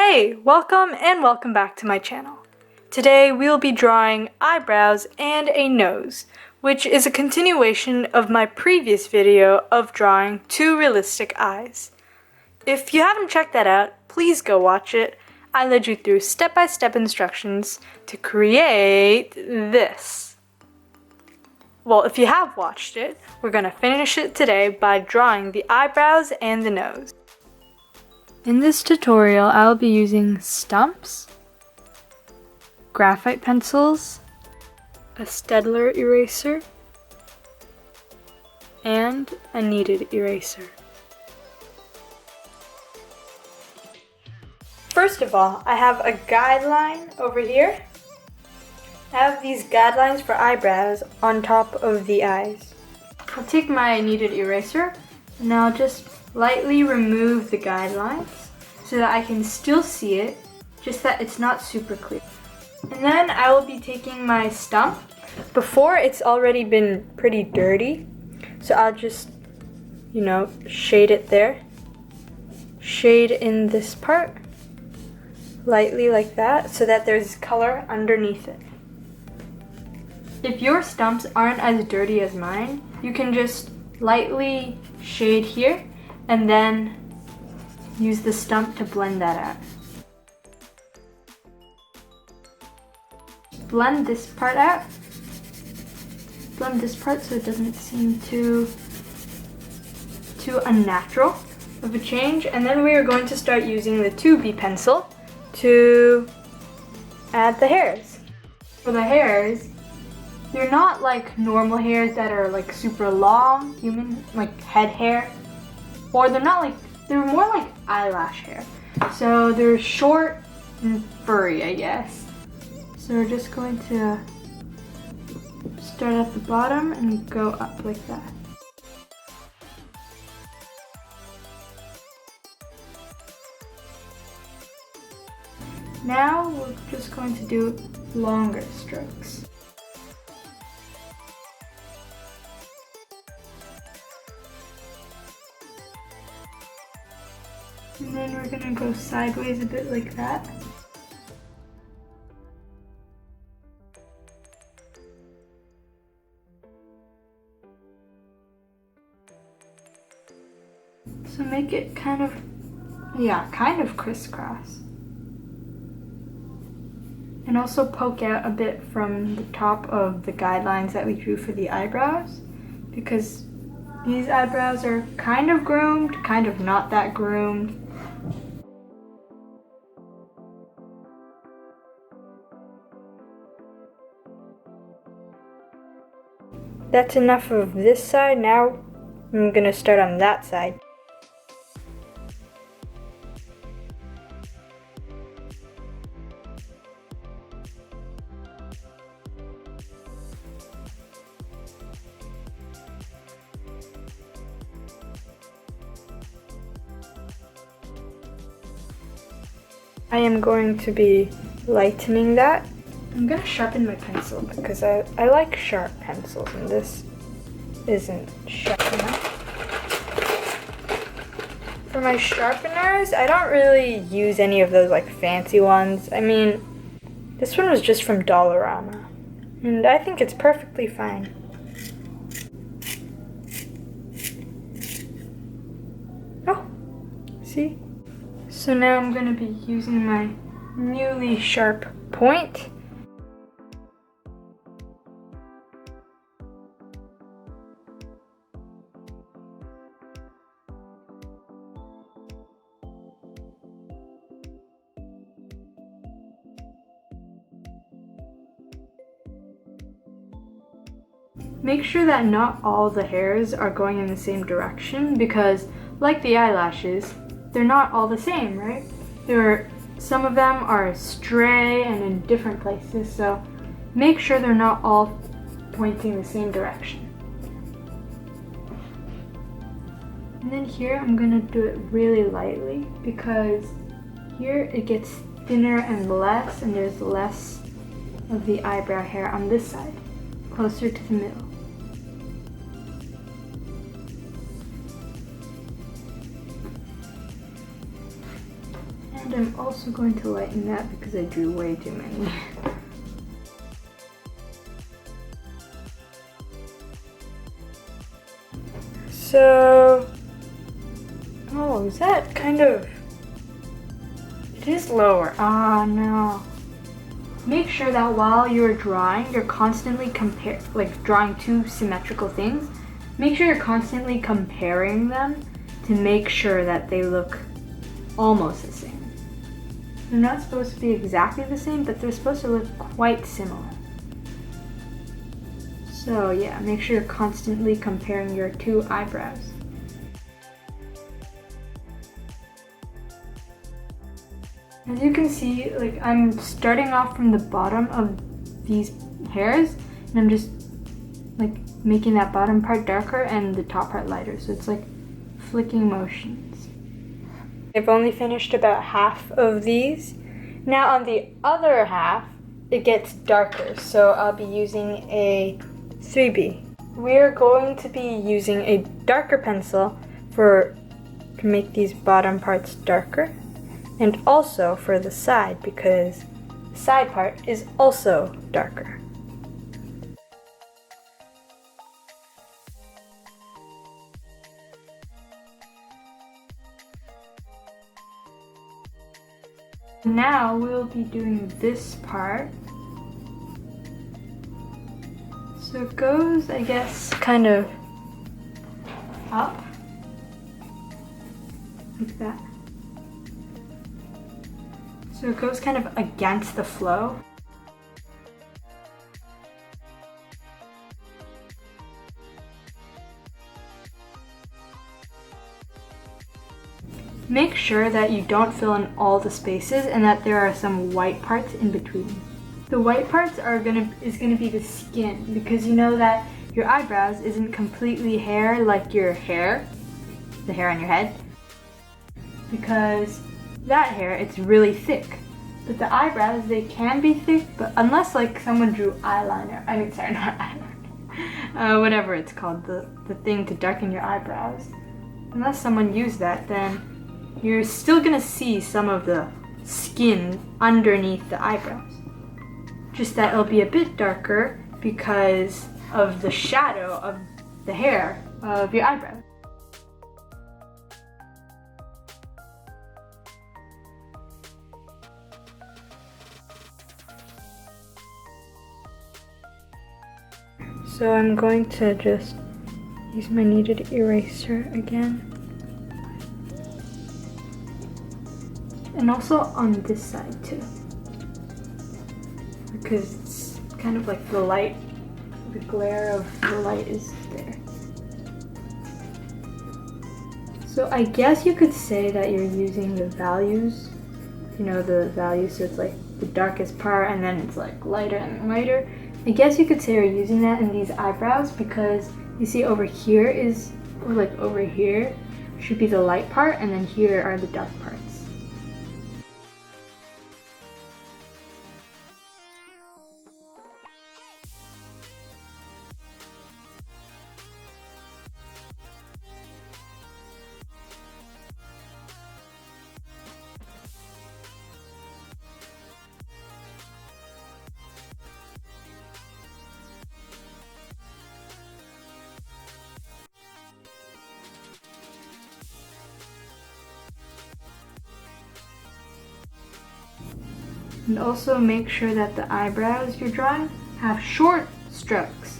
Hey, welcome back to my channel. Today we'll be drawing eyebrows and a nose, which is a continuation of my previous video of drawing two realistic eyes. If you haven't checked that out, please go watch it. I led you through step-by-step instructions to create this. Well, if you have watched it, we're gonna finish it today by drawing the eyebrows and the nose. In this tutorial, I'll be using stumps, graphite pencils, a Staedtler eraser, and a kneaded eraser. First of all, I have a guideline over here. I have these guidelines for eyebrows on top of the eyes. I'll take my kneaded eraser and I'll just lightly remove the guidelines so that I can still see it, just that it's not super clear. And then I will be taking my stump. Before, it's already been pretty dirty, so I'll just, shade it there. Shade in this part, lightly like that, so that there's color underneath it. If your stumps aren't as dirty as mine, you can just lightly shade here and then use the stump to blend that out. Blend this part out. Blend this part so it doesn't seem too unnatural of a change. And then we are going to start using the 2B pencil to add the hairs. For the hairs, they're not like normal hairs that are like super long, human, like head hair. Or they're more like eyelash hair. So they're short and furry, I guess. So we're just going to start at the bottom and go up like that. Now we're just going to do longer strokes. And then we're gonna go sideways a bit like that. So make it kind of crisscross. And also poke out a bit from the top of the guidelines that we drew for the eyebrows, because these eyebrows are kind of groomed, kind of not that groomed. That's enough of this side. Now I'm gonna start on that side. I am going to be lightening that. I'm gonna sharpen my pencil because I like sharp pencils and this isn't sharp enough. For my sharpeners, I don't really use any of those like fancy ones. I mean, this one was just from Dollarama and I think it's perfectly fine. Oh, see? So now I'm gonna be using my newly sharp point. Make sure that not all the hairs are going in the same direction because, like the eyelashes, they're not all the same, right? Some of them are stray and in different places, so make sure they're not all pointing the same direction. And then here I'm gonna do it really lightly because here it gets thinner and there's less of the eyebrow hair on this side, closer to the middle. I'm also going to lighten that because I drew way too many. So, oh, is that kind of, it is lower. Ah, no. Make sure that while you're drawing, you're constantly drawing two symmetrical things. Make sure you're constantly comparing them to make sure that they look almost the same. They're not supposed to be exactly the same, but they're supposed to look quite similar. So yeah, make sure you're constantly comparing your two eyebrows. As you can see, like I'm starting off from the bottom of these hairs, and I'm just like making that bottom part darker and the top part lighter. So it's like flicking motions. I've only finished about half of these. Now on the other half, it gets darker, so I'll be using a 3B. We're going to be using a darker pencil to make these bottom parts darker, and also for the side because the side part is also darker. Now we'll be doing this part. So it goes, I guess, kind of up, like that. So it goes kind of against the flow. Make sure that you don't fill in all the spaces and that there are some white parts in between. The white parts is gonna be the skin, because you know that your eyebrows isn't completely hair like your hair, the hair on your head, because that hair, it's really thick. But the eyebrows, they can be thick, but unless like someone drew eyeliner, not eyeliner, whatever it's called, the thing to darken your eyebrows. Unless someone used that, then you're still gonna see some of the skin underneath the eyebrows. Just that it'll be a bit darker because of the shadow of the hair of your eyebrows. So I'm going to just use my kneaded eraser again. And also on this side too. Because it's kind of like the light, the glare of the light is there. So I guess you could say that you're using the values, you know, the values, so it's like the darkest part and then it's like lighter and lighter. I guess you could say you're using that in these eyebrows because you see over here over here should be the light part and then here are the dark parts. And also make sure that the eyebrows you're drawing have short strokes.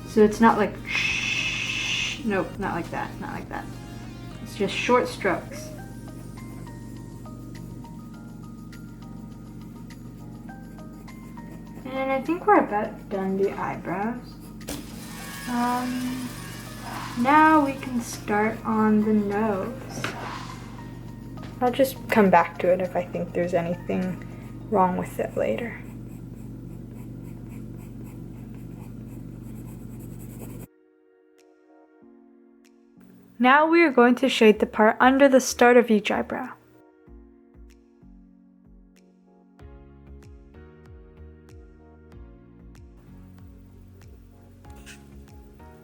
So it's not like shh, nope, not like that, not like that. It's just short strokes. And I think we're about done the eyebrows. Now we can start on the nose. I'll just come back to it if I think there's anything wrong with it later. Now we are going to shade the part under the start of each eyebrow.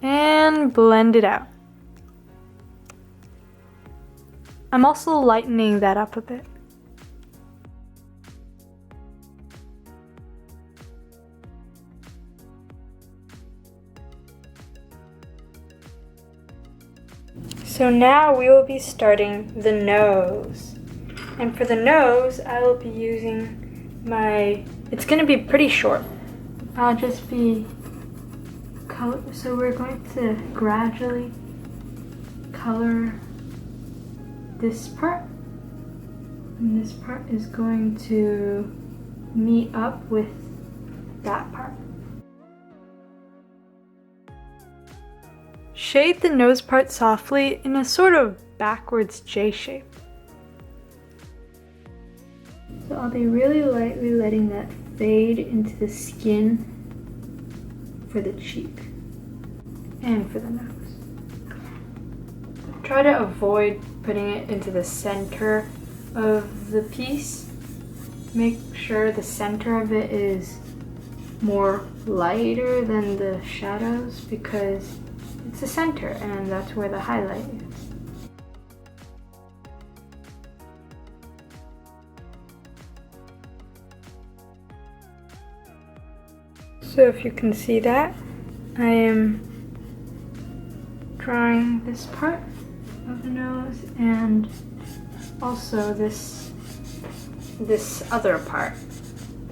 And blend it out. I'm also lightening that up a bit. So now we will be starting the nose. And for the nose, I will be using it's gonna be pretty short. I'll just be so we're going to gradually color this part. And this part is going to meet up with that part. Shade the nose part softly in a sort of backwards J shape. So I'll be really lightly letting that fade into the skin for the cheek and for the nose. Try to avoid putting it into the center of the piece. Make sure the center of it is more lighter than the shadows because it's the center and that's where the highlight is. So if you can see that, I am drawing this part of the nose and also this other part.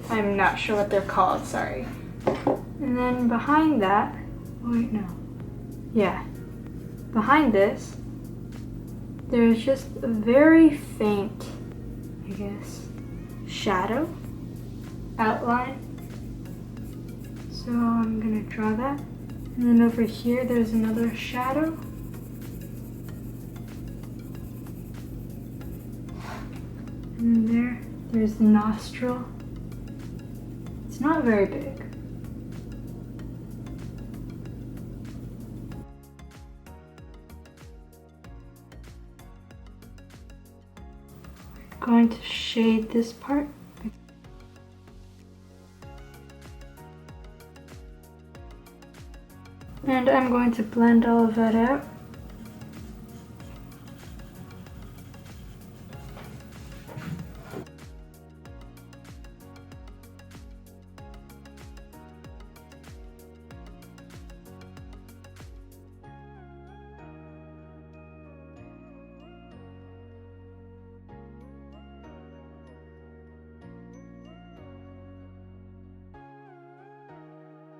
I'm not sure what they're called, sorry. And then behind that, wait, no. Yeah, behind this, there's just a very faint, I guess, shadow outline. So I'm gonna draw that. And then over here, there's another shadow. And there's the nostril. It's not very big. I'm going to shade this part. And I'm going to blend all of that out.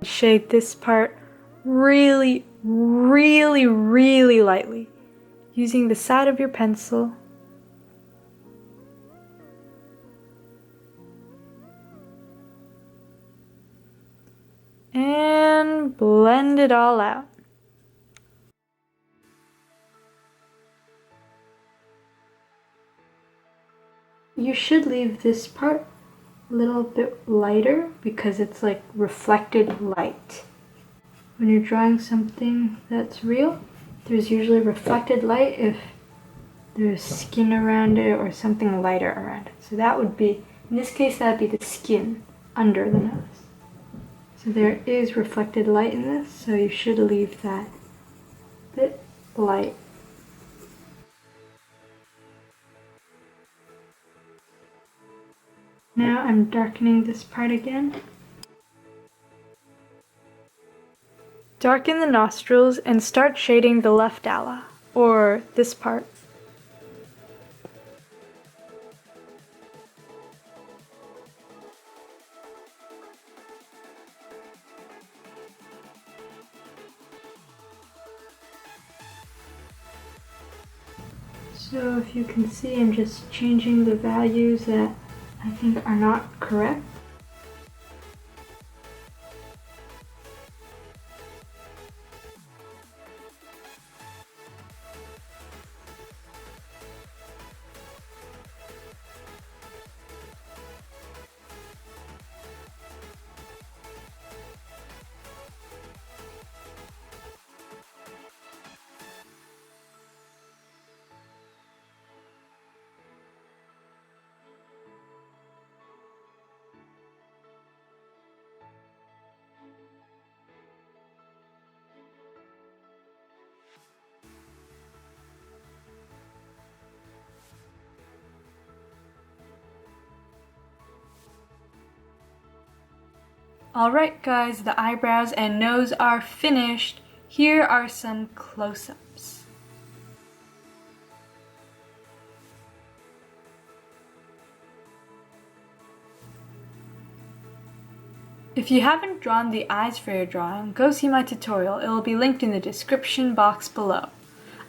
Shade this part really, really, really lightly using the side of your pencil. And blend it all out. You should leave this part a little bit lighter because it's like reflected light. When you're drawing something that's real, there's usually reflected light if there's skin around it or something lighter around it. So that would be, in this case, that would be the skin under the nose. So there is reflected light in this, so you should leave that bit light. Now I'm darkening this part again. Darken the nostrils and start shading the left ala, or this part. So if you can see, I'm just changing the values that I think are not correct. Alright guys, the eyebrows and nose are finished. Here are some close-ups. If you haven't drawn the eyes for your drawing, go see my tutorial. It will be linked in the description box below.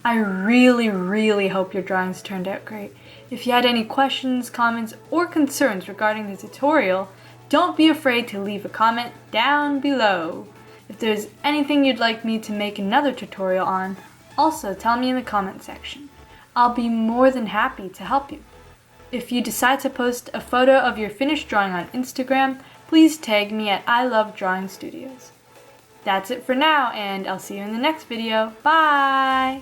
I really hope your drawings turned out great. If you had any questions, comments, or concerns regarding the tutorial, don't be afraid to leave a comment down below. If there's anything you'd like me to make another tutorial on, also tell me in the comment section. I'll be more than happy to help you. If you decide to post a photo of your finished drawing on Instagram, please tag me at I Love Drawing Studios. That's it for now, and I'll see you in the next video. Bye!